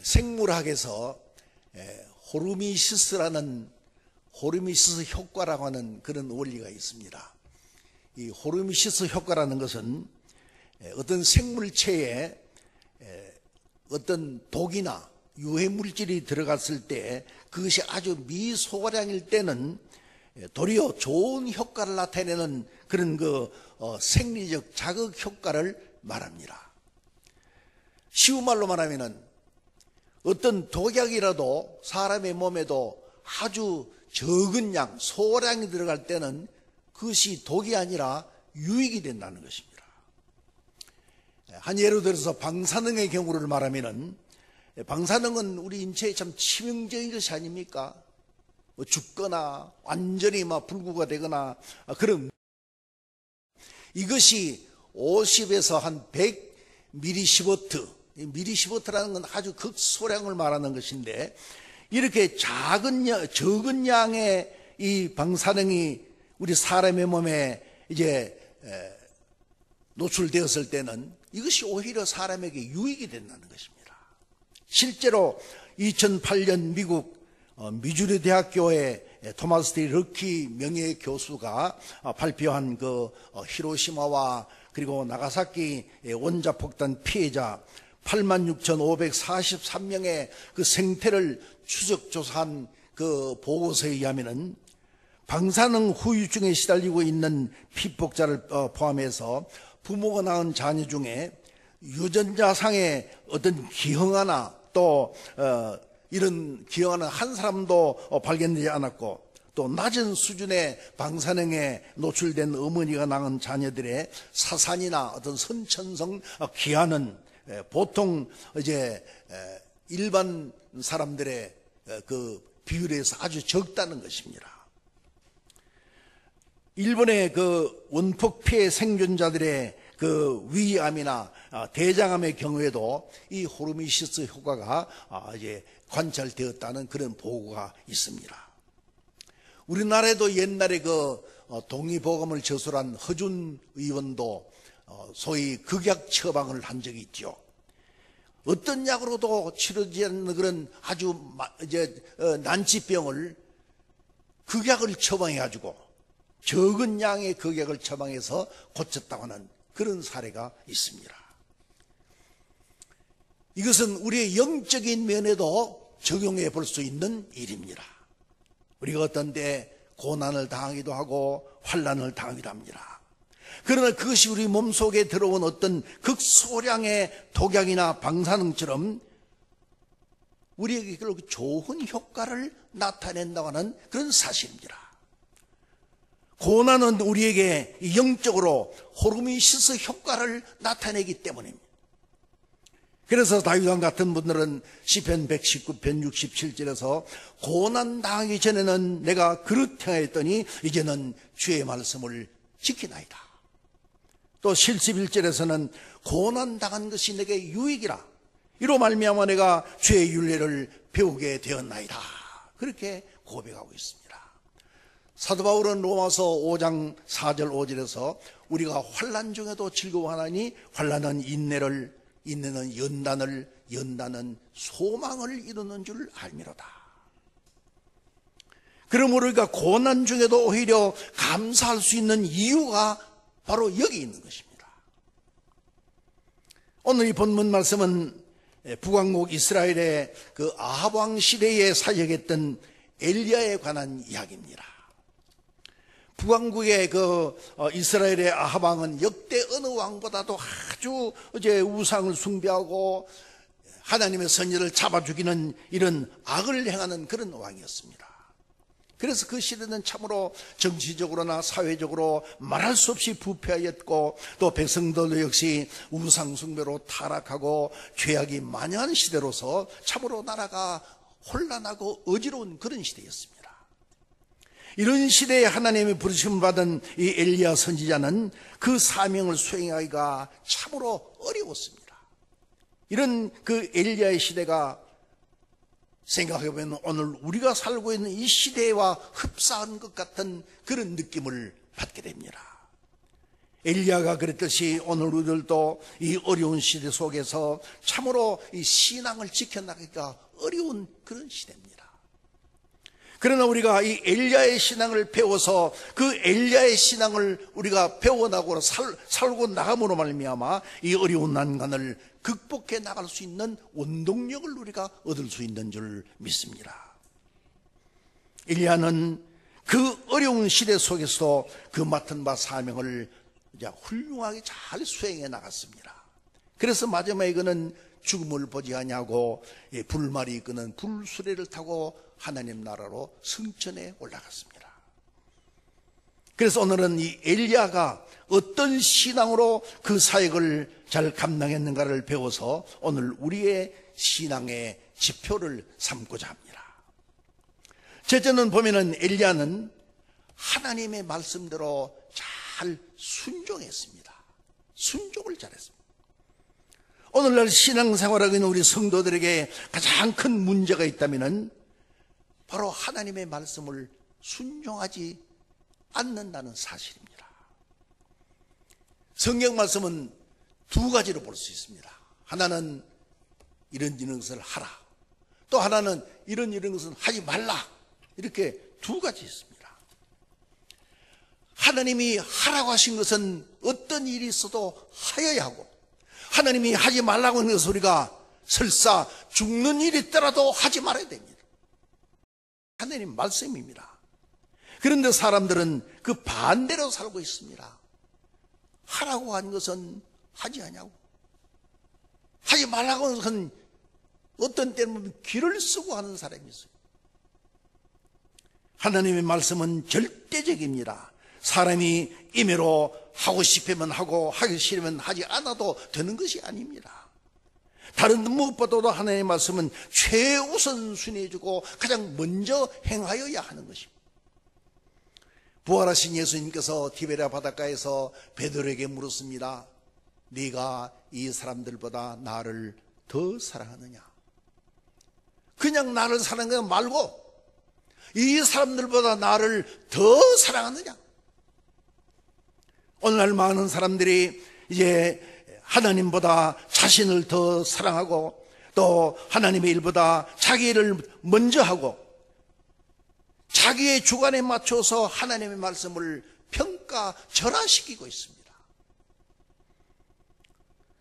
생물학에서 호르미시스라는 호르미시스 효과라고 하는 그런 원리가 있습니다. 이 호르미시스 효과라는 것은 어떤 생물체에 어떤 독이나 유해물질이 들어갔을 때 그것이 아주 미소량일 때는 도리어 좋은 효과를 나타내는 그런 생리적 자극 효과를 말합니다. 쉬운 말로 말하면은 어떤 독약이라도 사람의 몸에도 아주 적은 양, 소량이 들어갈 때는 그것이 독이 아니라 유익이 된다는 것입니다. 한 예로 들어서 방사능의 경우를 말하면은 방사능은 우리 인체에 참 치명적인 것이 아닙니까? 죽거나 완전히 불구가 되거나 그런 이것이 50에서 한 100 밀리시버트, 밀리시버트라는 건 아주 극소량을 말하는 것인데 이렇게 적은 양의 이 방사능이 우리 사람의 몸에 이제 노출되었을 때는 이것이 오히려 사람에게 유익이 된다는 것입니다. 실제로 2008년 미국 미주리 대학교의 토마스 D. 럭키 명예교수가 발표한 히로시마와 그리고 나가사키 원자폭탄 피해자 86,543명의 그 생태를 추적 조사한 그 보고서에 의하면은 방사능 후유증에 시달리고 있는 피폭자를 포함해서 부모가 낳은 자녀 중에 유전자상의 어떤 기형아나 또 이런 기형아는 한 사람도 발견되지 않았고 또 낮은 수준의 방사능에 노출된 어머니가 낳은 자녀들의 사산이나 어떤 선천성 기한은 보통 이제 일반 사람들의 그 비율에서 아주 적다는 것입니다. 일본의 그 원폭 피해 생존자들의 그 위암이나 대장암의 경우에도 이 호르미시스 효과가 이제 관찰되었다는 그런 보고가 있습니다. 우리나라에도 옛날에 그 동의보감을 저술한 허준 의원도 소위 극약 처방을 한 적이 있죠. 어떤 약으로도 치료되지 않는 그런 아주 이제 난치병을 극약을 처방해가지고 적은 양의 극약을 처방해서 고쳤다고 하는 그런 사례가 있습니다. 이것은 우리의 영적인 면에도 적용해 볼 수 있는 일입니다. 우리가 어떤 때 고난을 당하기도 하고 환난을 당하기도 합니다. 그러나 그것이 우리 몸속에 들어온 어떤 극소량의 독약이나 방사능처럼 우리에게 결국 좋은 효과를 나타낸다고 하는 그런 사실입니다. 고난은 우리에게 영적으로 호르미시스 효과를 나타내기 때문입니다. 그래서 다윗왕 같은 분들은 시편 119편 67절에서 고난 당하기 전에는 내가 그릇 행하였더니 이제는 주의 말씀을 지키나이다. 또 71절에서는 고난 당한 것이 내게 유익이라 이로 말미암아 내가 주의 율례를 배우게 되었나이다. 그렇게 고백하고 있습니다. 사도 바울은 로마서 5장 4절 5절에서 우리가 환난 중에도 즐거워하나니 환난은 인내를, 인내는 연단을, 연단은 소망을 이루는 줄 알미로다. 그러므로 우리가 고난 중에도 오히려 감사할 수 있는 이유가 바로 여기 있는 것입니다. 오늘 이 본문 말씀은 북왕국 이스라엘의 그 아합 왕 시대에 사역했던 엘리야에 관한 이야기입니다. 북왕국의 그 이스라엘의 아합 왕은 역대 어느 왕보다도 아주 이제 우상을 숭배하고 하나님의 선지자를 잡아 죽이는 이런 악을 행하는 그런 왕이었습니다. 그래서 그 시대는 참으로 정치적으로나 사회적으로 말할 수 없이 부패하였고 또 백성들도 역시 우상 숭배로 타락하고 죄악이 만연한 시대로서 참으로 나라가 혼란하고 어지러운 그런 시대였습니다. 이런 시대에 하나님의 부르심을 받은 이 엘리야 선지자는 그 사명을 수행하기가 참으로 어려웠습니다. 이런 그 엘리야의 시대가 생각해보면 오늘 우리가 살고 있는 이 시대와 흡사한 것 같은 그런 느낌을 받게 됩니다. 엘리야가 그랬듯이 오늘 우리들도 이 어려운 시대 속에서 참으로 이 신앙을 지켜나가기가 어려운 그런 시대입니다. 그러나 우리가 이 엘리야의 신앙을 배워서 그 엘리야의 신앙을 우리가 배워나고 살고 나감으로 말미암아 이 어려운 난관을 극복해 나갈 수 있는 원동력을 우리가 얻을 수 있는 줄 믿습니다. 엘리야는 그 어려운 시대 속에서도 그 맡은 바 사명을 훌륭하게 잘 수행해 나갔습니다. 그래서 마지막에 그는 죽음을 보지 아니하고 불말이 이끄는 불수레를 타고 하나님 나라로 승천해 올라갔습니다. 그래서 오늘은 이 엘리야가 어떤 신앙으로 그 사역을 잘 감당했는가를 배워서 오늘 우리의 신앙의 지표를 삼고자 합니다. 첫째는 보면은 엘리야는 하나님의 말씀대로 잘 순종했습니다. 순종을 잘했습니다. 오늘날 신앙생활하고 있는 우리 성도들에게 가장 큰 문제가 있다면은 바로 하나님의 말씀을 순종하지 않는다는 사실입니다. 성경 말씀은 두 가지로 볼 수 있습니다. 하나는 이런 것을 하라. 또 하나는 이런 것은 하지 말라. 이렇게 두 가지 있습니다. 하나님이 하라고 하신 것은 어떤 일이 있어도 하여야 하고, 하나님이 하지 말라고 하는 것을 우리가 설사 죽는 일이 있더라도 하지 말아야 됩니다. 하나님 말씀입니다. 그런데 사람들은 그 반대로 살고 있습니다. 하라고 한 것은 하지 않냐고, 하지 말라고 하는 것은 어떤 때는 귀를 쓰고 하는 사람이 있어요. 하나님의 말씀은 절대적입니다. 사람이 임의로 하고 싶으면 하고 하기 싫으면 하지 않아도 되는 것이 아닙니다. 다른 무엇보다도 하나님의 말씀은 최우선순위해 주고 가장 먼저 행하여야 하는 것입니다. 부활하신 예수님께서 티베리아 바닷가에서 베드로에게 물었습니다. 네가 이 사람들보다 나를 더 사랑하느냐? 그냥 나를 사랑하는 거 말고 이 사람들보다 나를 더 사랑하느냐? 오늘날 많은 사람들이 이제 하나님보다 자신을 더 사랑하고 또 하나님의 일보다 자기 일을 먼저 하고 자기의 주관에 맞춰서 하나님의 말씀을 평가절하시키고 있습니다.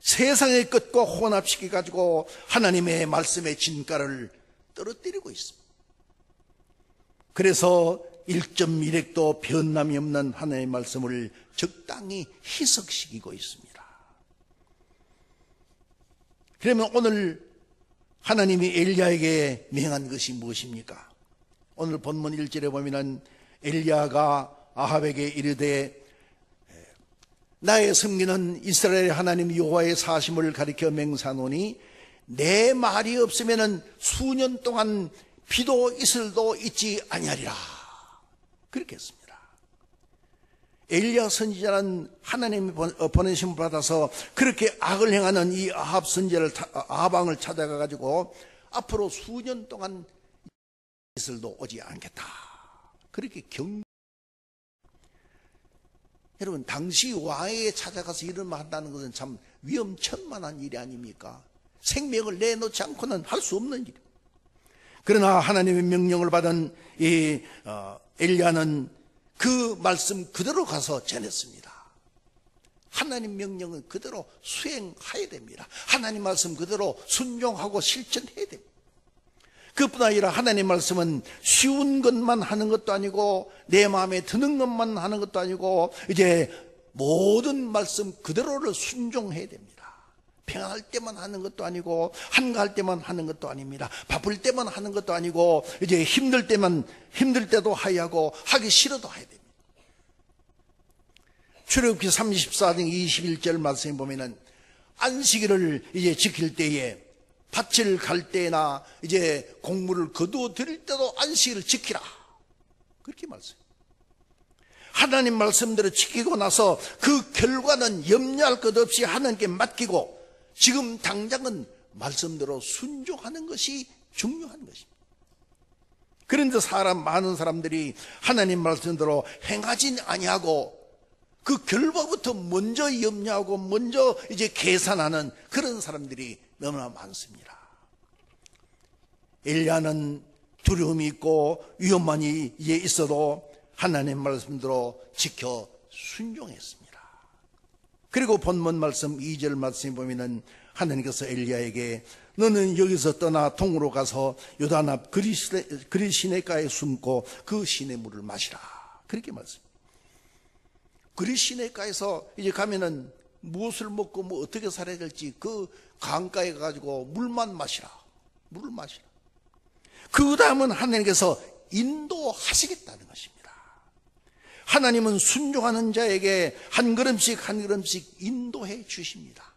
세상의 끝과 혼합시켜가지고 하나님의 말씀의 진가를 떨어뜨리고 있습니다. 그래서 1.1핵도 변함이 없는 하나님의 말씀을 적당히 희석시키고 있습니다. 그러면 오늘 하나님이 엘리야에게 명한 것이 무엇입니까? 오늘 본문 1절에 보면은 엘리야가 아합에게 이르되 나의 섬기는 이스라엘 하나님 여호와의 사심을 가리켜 맹세하노니 내 말이 없으면은 수년 동안 비도 이슬도 있지 아니하리라. 그렇게 했습니다. 엘리야 선지자는 하나님이 보내심을 받아서 그렇게 악을 행하는 이 아합 선지자를 아합 왕을 찾아가 가지고 앞으로 수년 동안 이슬도 오지 않겠다. 그렇게 여러분, 당시 왕에게 찾아가서 이런 말 한다는 것은 참 위험천만한 일이 아닙니까? 생명을 내놓지 않고는 할 수 없는 일입니다. 그러나 하나님의 명령을 받은 이 엘리야는 그 말씀 그대로 가서 전했습니다. 하나님 명령은 그대로 수행해야 됩니다. 하나님 말씀 그대로 순종하고 실천해야 됩니다. 그뿐 아니라 하나님 말씀은 쉬운 것만 하는 것도 아니고 내 마음에 드는 것만 하는 것도 아니고 이제 모든 말씀 그대로를 순종해야 됩니다. 평안할 때만 하는 것도 아니고 한가할 때만 하는 것도 아닙니다. 바쁠 때만 하는 것도 아니고 이제 힘들 때도 해야 하고 하기 싫어도 해야 됩니다. 출애굽기 34장 21절 말씀에 보면은 안식일을 이제 지킬 때에 밭을 갈 때나 이제 곡물을 거두어 드릴 때도 안식일을 지키라. 그렇게 말씀해요. 하나님 말씀대로 지키고 나서 그 결과는 염려할 것 없이 하나님께 맡기고 지금 당장은 말씀대로 순종하는 것이 중요한 것입니다. 그런데 많은 사람들이 하나님 말씀대로 행하진 아니하고 그 결과부터 먼저 염려하고 먼저 이제 계산하는 그런 사람들이 너무나 많습니다. 엘리야는 두려움이 있고 위험만이 이제 있어도 하나님 말씀대로 지켜 순종했습니다. 그리고 본문 말씀 2절 말씀에 보면은 하나님께서 엘리야에게 너는 여기서 떠나 동으로 가서 요단 앞 그리 시내가에 숨고 그 시내물을 마시라. 그렇게 말씀합니다. 그리 시내가에서 이제 가면은 무엇을 먹고 뭐 어떻게 살아야 될지 그 강가에 가지고 물만 마시라. 물을 마시라. 그 다음은 하나님께서 인도하시겠다는 것입니다. 하나님은 순종하는 자에게 한 걸음씩 한 걸음씩 인도해 주십니다.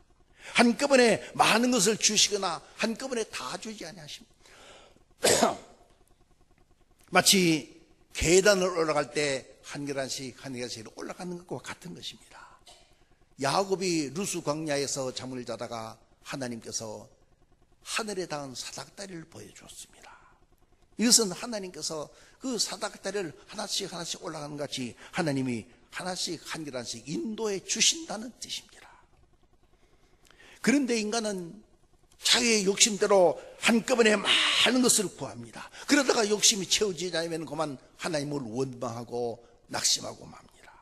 한꺼번에 많은 것을 주시거나 한꺼번에 다 주지 아니하십니다. 마치 계단을 올라갈 때 한 계단씩 한 계단씩 올라가는 것과 같은 것입니다. 야곱이 루스 광야에서 잠을 자다가 하나님께서 하늘에 닿은 사닥다리를 보여주었습니다. 이것은 하나님께서 그 사닥다리를 하나씩 하나씩 올라가는 것 같이 하나님이 하나씩 한 계단씩 인도해 주신다는 뜻입니다. 그런데 인간은 자기의 욕심대로 한꺼번에 많은 것을 구합니다. 그러다가 욕심이 채워지지 않으면 그만 하나님을 원망하고 낙심하고 맙니다.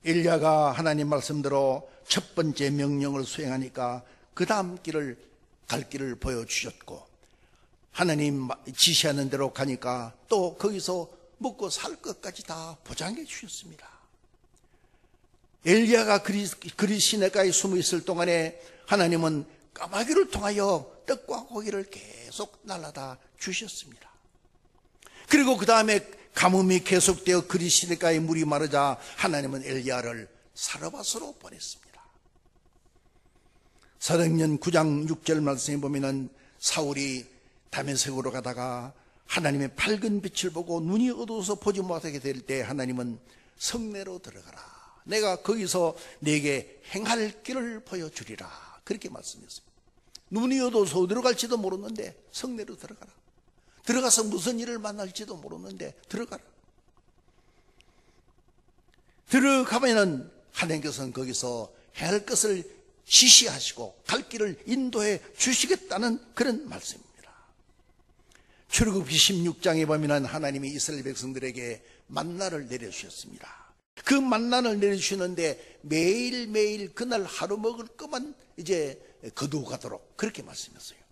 엘리야가 하나님 말씀대로 첫 번째 명령을 수행하니까 그 다음 갈 길을 보여주셨고 하나님 지시하는 대로 가니까 또 거기서 먹고 살 것까지 다 보장해 주셨습니다. 엘리야가 그리 시내가에 숨어 있을 동안에 하나님은 까마귀를 통하여 떡과 고기를 계속 날라다 주셨습니다. 그리고 그 다음에 가뭄이 계속되어 그리 시내가에 물이 마르자 하나님은 엘리야를 사르밧으로 보냈습니다. 사도행전 9장 6절 말씀에 보면은 사울이 다메섹으로 가다가 하나님의 밝은 빛을 보고 눈이 어두워서 보지 못하게 될 때 하나님은 성내로 들어가라. 내가 거기서 네게 행할 길을 보여주리라. 그렇게 말씀했습니다. 눈이 어두워서 어디로 갈지도 모르는데 성내로 들어가라. 들어가서 무슨 일을 만날지도 모르는데 들어가라. 들어가면은 하나님께서는 거기서 행할 것을 지시하시고 갈 길을 인도해 주시겠다는 그런 말씀입니다. 출애굽기 16장에 보면 하나님이 이스라엘 백성들에게 만나를 내려주셨습니다. 그 만나를 내려주시는데 매일매일 그날 하루 먹을 것만 이제 거두어가도록 그렇게 말씀했어요.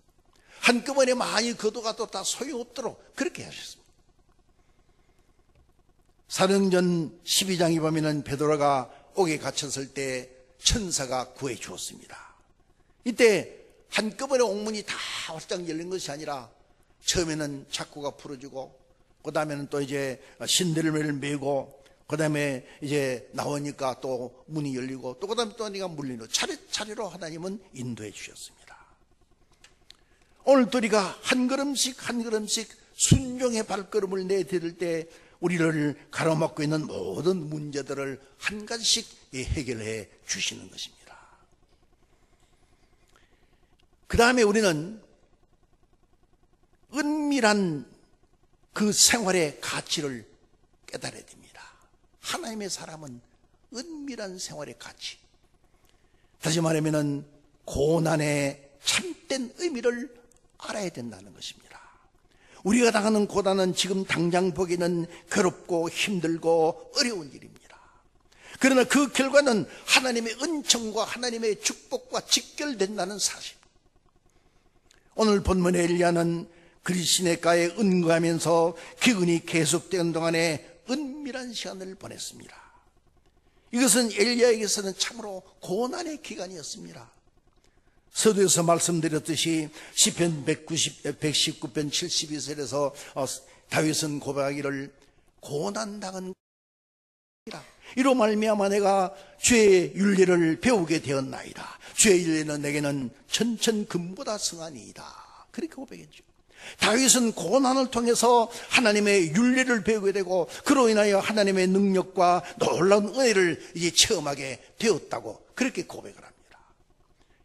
한꺼번에 많이 거두어가도 다 소용없도록 그렇게 하셨습니다. 사도행전 12장에 보면 베드로가 옥에 갇혔을 때 천사가 구해 주었습니다. 이때 한꺼번에 옥문이 다 활짝 열린 것이 아니라 처음에는 창고가 풀어지고 그 다음에는 또 이제 신들매를 메고 그 다음에 이제 나오니까 또 문이 열리고 또 그 다음에 또 네가 물리고 차례차례로 하나님은 인도해 주셨습니다. 오늘도 우리가 한 걸음씩 한 걸음씩 순종의 발걸음을 내디딜 때 우리를 가로막고 있는 모든 문제들을 한 가지씩 해결해 주시는 것입니다. 그 다음에 우리는 은밀한 그 생활의 가치를 깨달아야 됩니다. 하나님의 사람은 은밀한 생활의 가치, 다시 말하면 고난의 참된 의미를 알아야 된다는 것입니다. 우리가 당하는 고난은 지금 당장 보기는 괴롭고 힘들고 어려운 일입니다. 그러나 그 결과는 하나님의 은총과 하나님의 축복과 직결된다는 사실. 오늘 본문의 엘리야는 그리 시내가에 은거하면서 기근이 계속되는 동안에 은밀한 시간을 보냈습니다. 이것은 엘리야에게서는 참으로 고난의 기간이었습니다. 서두에서 말씀드렸듯이 시편 119편 72절에서 다윗은 고백하기를 고난당한 이로 말미암아 내가 주의 윤리를 배우게 되었나이다. 주의 윤리는 내게는 천천금보다 성하니이다. 그렇게 고백했죠. 다윗은 고난을 통해서 하나님의 윤리를 배우게 되고 그로 인하여 하나님의 능력과 놀라운 은혜를 이제 체험하게 되었다고 그렇게 고백을 합니다.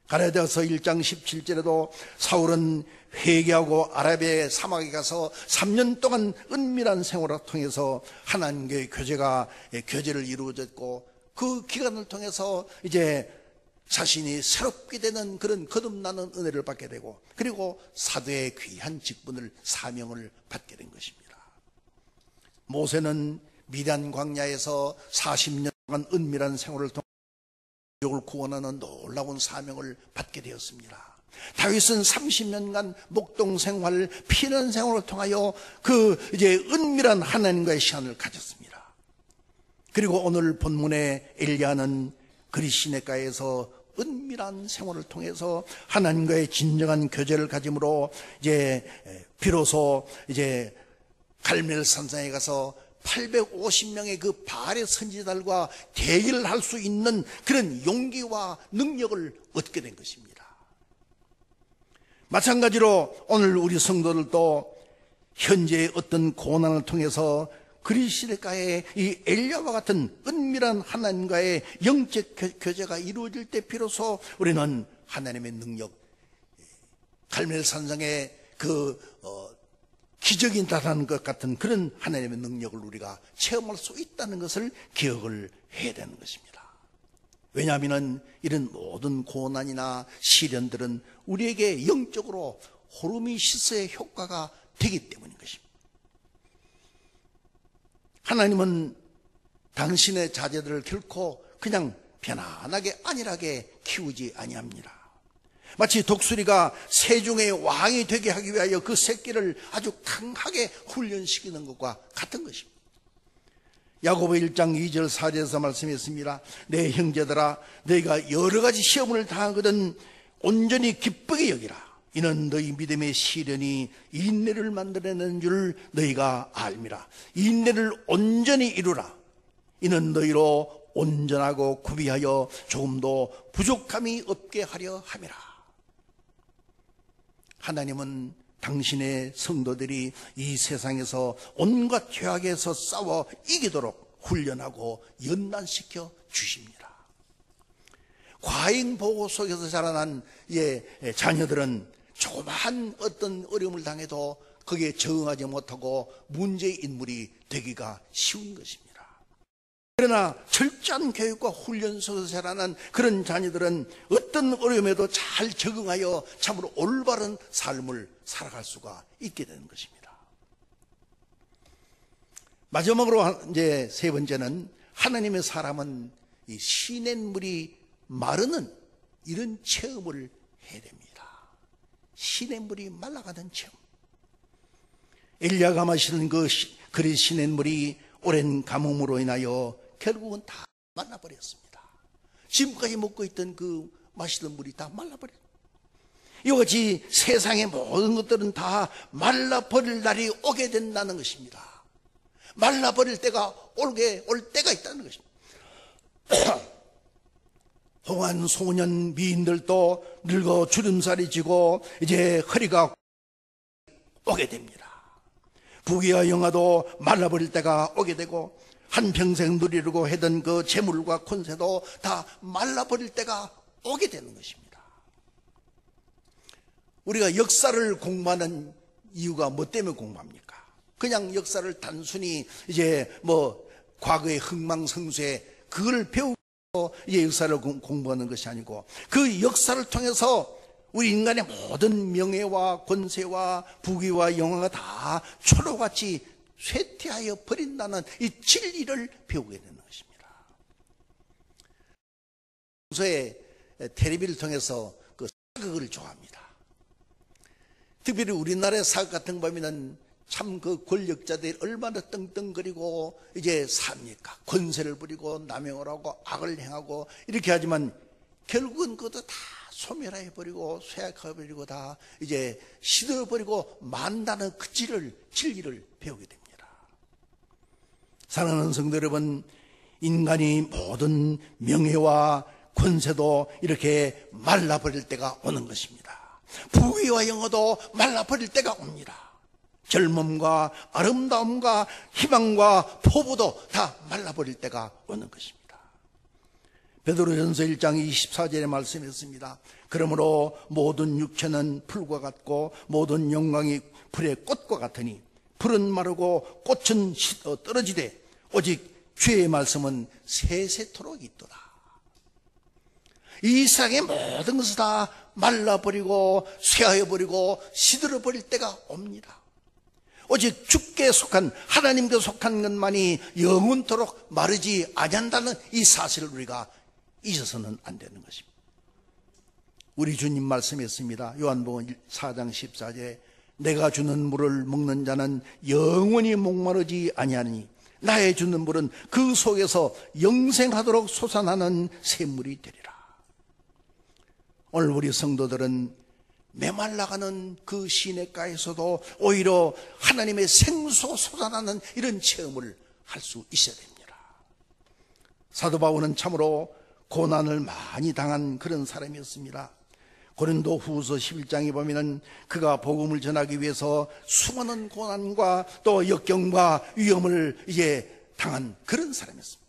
갈라디아서 1장 17절에도 사울은 회개하고 아라비아 사막에 가서 3년 동안 은밀한 생활을 통해서 하나님과의 교제를 이루어졌고, 그 기간을 통해서 이제 자신이 새롭게 되는 그런 거듭나는 은혜를 받게 되고, 그리고 사도의 귀한 직분을, 사명을 받게 된 것입니다. 모세는 미디안 광야에서 40년 동안 은밀한 생활을 통해 민족을 구원하는 놀라운 사명을 받게 되었습니다. 다윗은 30년간 목동 생활, 피난 생활을 통하여 그 이제 은밀한 하나님과의 시간을 가졌습니다. 그리고 오늘 본문의 엘리야는 그리시네가에서 은밀한 생활을 통해서 하나님과의 진정한 교제를 가짐으로 이제 비로소 이제 갈멜 산상에 가서 850명의 그 바알의 선지자들과 대결을 할 수 있는 그런 용기와 능력을 얻게 된 것입니다. 마찬가지로 오늘 우리 성도들도 현재의 어떤 고난을 통해서 그리시네가의 이 엘리야와 같은 은밀한 하나님과의 영적 교제가 이루어질 때 비로소 우리는 하나님의 능력, 갈멜 산상의 그 기적이 나타나는 것 같은 그런 하나님의 능력을 우리가 체험할 수 있다는 것을 기억을 해야 되는 것입니다. 왜냐하면 이런 모든 고난이나 시련들은 우리에게 영적으로 호르미시스의 효과가 되기 때문인 것입니다. 하나님은 당신의 자제들을 결코 그냥 편안하게 안일하게 키우지 아니합니다. 마치 독수리가 세종의 왕이 되게 하기 위하여 그 새끼를 아주 강하게 훈련시키는 것과 같은 것입니다. 야고보 1장 2절 4절에서 말씀했습니다. 내 형제들아, 너희가 여러 가지 시험을 당하거든 온전히 기쁘게 여기라. 이는 너희 믿음의 시련이 인내를 만들어내는 줄 너희가 알미라. 인내를 온전히 이루라. 이는 너희로 온전하고 구비하여 조금도 부족함이 없게 하려 함이라. 하나님은 당신의 성도들이 이 세상에서 온갖 죄악에서 싸워 이기도록 훈련하고 연단시켜 주십니다. 과잉보호 속에서 자라난 자녀들은 조그마한 어떤 어려움을 당해도 거기에 적응하지 못하고 문제의 인물이 되기가 쉬운 것입니다. 그러나 철저한 교육과 훈련 속에서 자라난 그런 자녀들은 어떤 어려움에도 잘 적응하여 참으로 올바른 삶을 살아갈 수가 있게 되는 것입니다. 마지막으로 이제 세 번째는 하나님의 사람은 이 시냇물이 마르는 이런 체험을 해야 됩니다. 시냇물이 말라가는 체험. 엘리야가 마시는 그 시냇물이 오랜 가뭄으로 인하여 결국은 다 말라버렸습니다. 지금까지 먹고 있던 그 마시던 물이 다 말라버렸습니다. 이와 같이 세상의 모든 것들은 다 말라버릴 날이 오게 된다는 것입니다. 말라버릴 때가 올 때가 있다는 것입니다. 홍한 소년 미인들도 늙어 주름살이 지고 이제 허리가 오게 됩니다. 부귀와 영화도 말라버릴 때가 오게 되고 한평생 누리려고 하던 그 재물과 권세도 다 말라버릴 때가 오게 되는 것입니다. 우리가 역사를 공부하는 이유가 뭐 때문에 공부합니까? 그냥 역사를 단순히 이제 과거의 흥망성쇠 그걸 배우고 이제 역사를 공부하는 것이 아니고 그 역사를 통해서 우리 인간의 모든 명예와 권세와 부귀와 영화가 다 초록같이 쇠퇴하여 버린다는 이 진리를 배우게 되는 것입니다. 평소에 텔레비를 통해서 그 사극을 좋아합니다. 특별히 우리나라의 사극 같은 거 보면은 참 그 권력자들이 얼마나 떵떵거리고 이제 삽니까? 권세를 부리고 남용을 하고 악을 행하고 이렇게 하지만 결국은 그것도 다 소멸해버리고 쇠약해버리고 다 이제 시들어버리고 만다는 그 진리를 배우게 됩니다. 사랑하는 성도 여러분, 인간이 모든 명예와 권세도 이렇게 말라버릴 때가 오는 것입니다. 부귀와 영어도 말라버릴 때가 옵니다. 젊음과 아름다움과 희망과 포부도 다 말라버릴 때가 오는 것입니다. 베드로전서 1장 24절에 말씀했습니다. 그러므로 모든 육체는 풀과 같고 모든 영광이 풀의 꽃과 같으니 풀은 마르고 꽃은 떨어지되 오직 주의 말씀은 세세토록 있도다. 이 세상의 모든 것을 다 말라버리고 쇠하여버리고 시들어버릴 때가 옵니다. 오직 주께 속한, 하나님께 속한 것만이 영원토록 마르지 아니한다는 이 사실을 우리가 잊어서는 안 되는 것입니다. 우리 주님 말씀했습니다. 요한복음 4장 14절에 내가 주는 물을 먹는 자는 영원히 목마르지 아니하니 나의 주는 물은 그 속에서 영생하도록 솟아나는 샘물이 되리라. 오늘 우리 성도들은 메말라가는 그 시냇가에서도 오히려 하나님의 생수가 솟아나는 이런 체험을 할 수 있어야 됩니다. 사도 바울은 참으로 고난을 많이 당한 그런 사람이었습니다. 고린도 후서 11장에 보면은 그가 복음을 전하기 위해서 수많은 고난과 또 역경과 위험을 당한 그런 사람이었습니다.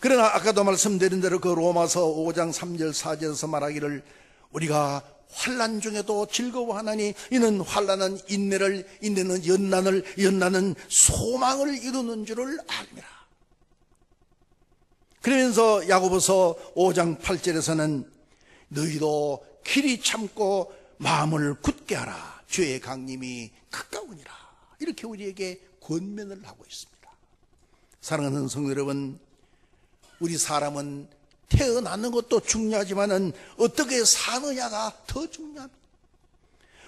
그러나 아까도 말씀드린 대로 그 로마서 5장 3절 4절에서 말하기를 우리가 환난 중에도 즐거워하나니 이는 환난은 인내를, 인내는 연난을, 연난은 소망을 이루는 줄을 압니다. 그러면서 야고보서 5장 8절에서는 너희도 길이 참고 마음을 굳게 하라. 주의 강림이 가까우니라. 이렇게 우리에게 권면을 하고 있습니다. 사랑하는 성도 여러분, 우리 사람은 태어나는 것도 중요하지만은 어떻게 사느냐가 더 중요합니다.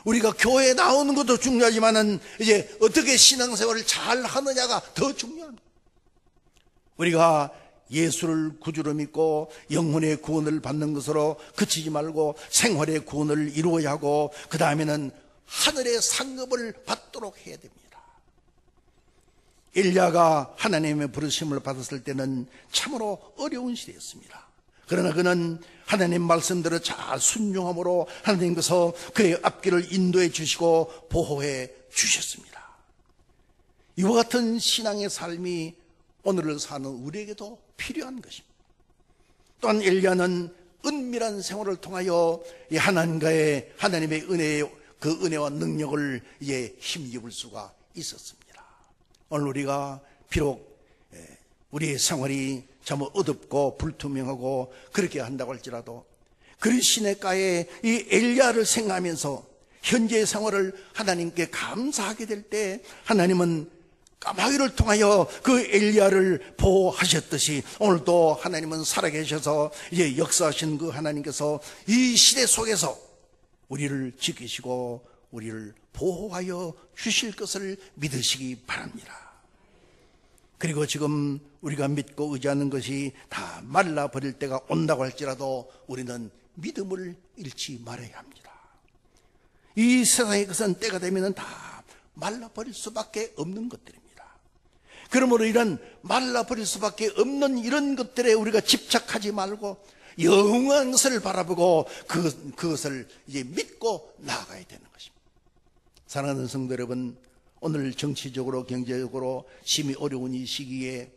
우리가 교회에 나오는 것도 중요하지만은 이제 어떻게 신앙생활을 잘 하느냐가 더 중요합니다. 우리가 예수를 구주로 믿고 영혼의 구원을 받는 것으로 그치지 말고 생활의 구원을 이루어야 하고 그 다음에는 하늘의 상급을 받도록 해야 됩니다. 엘리야가 하나님의 부르심을 받았을 때는 참으로 어려운 시대였습니다. 그러나 그는 하나님 말씀대로 잘 순종함으로 하나님께서 그의 앞길을 인도해 주시고 보호해 주셨습니다. 이와 같은 신앙의 삶이 오늘을 사는 우리에게도 필요한 것입니다. 또한 엘리야는 은밀한 생활을 통하여 하나님과의 하나님의 은혜의 그 은혜와 능력을 힘입을 수가 있었습니다. 오늘 우리가 비록 우리의 생활이 참 어둡고 불투명하고 그렇게 한다고 할지라도 그 시냇가에 이 엘리야를 생각하면서 현재의 생활을 하나님께 감사하게 될 때 하나님은 까마귀를 통하여 그 엘리야를 보호하셨듯이 오늘도 하나님은 살아계셔서 역사하신 그 하나님께서 이 시대 속에서 우리를 지키시고 우리를 보호하여 주실 것을 믿으시기 바랍니다. 그리고 지금 우리가 믿고 의지하는 것이 다 말라버릴 때가 온다고 할지라도 우리는 믿음을 잃지 말아야 합니다. 이 세상의 것은 때가 되면 다 말라버릴 수밖에 없는 것들입니다. 그러므로 이런 말라버릴 수밖에 없는 이런 것들에 우리가 집착하지 말고 영원한 것을 바라보고 그것을 믿고 나아가야 되는 것입니다. 사랑하는 성도 여러분, 오늘 정치적으로 경제적으로 심히 어려운 이 시기에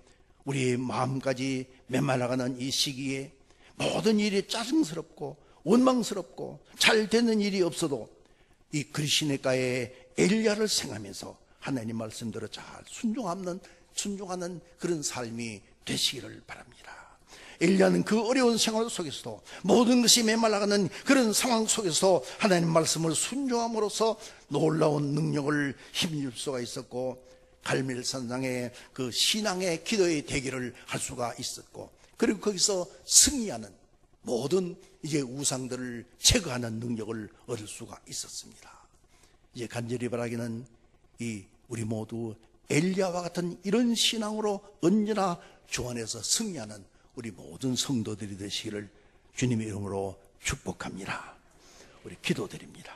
우리의 마음까지 메말라가는 이 시기에 모든 일이 짜증스럽고 원망스럽고 잘 되는 일이 없어도 이 그리시네가의 엘리야를 생각하면서 하나님 말씀대로 잘 순종하는 그런 삶이 되시기를 바랍니다. 엘리야는 그 어려운 생활 속에서도 모든 것이 메말라가는 그런 상황 속에서 하나님 말씀을 순종함으로써 놀라운 능력을 힘입을 수가 있었고 갈멜산상의 그 신앙의 기도의 대결을 할 수가 있었고 그리고 거기서 승리하는 모든 우상들을 제거하는 능력을 얻을 수가 있었습니다. 간절히 바라기는 우리 모두 엘리야와 같은 이런 신앙으로 언제나 주 안에서 승리하는 우리 모든 성도들이 되시기를 주님의 이름으로 축복합니다. 우리 기도드립니다.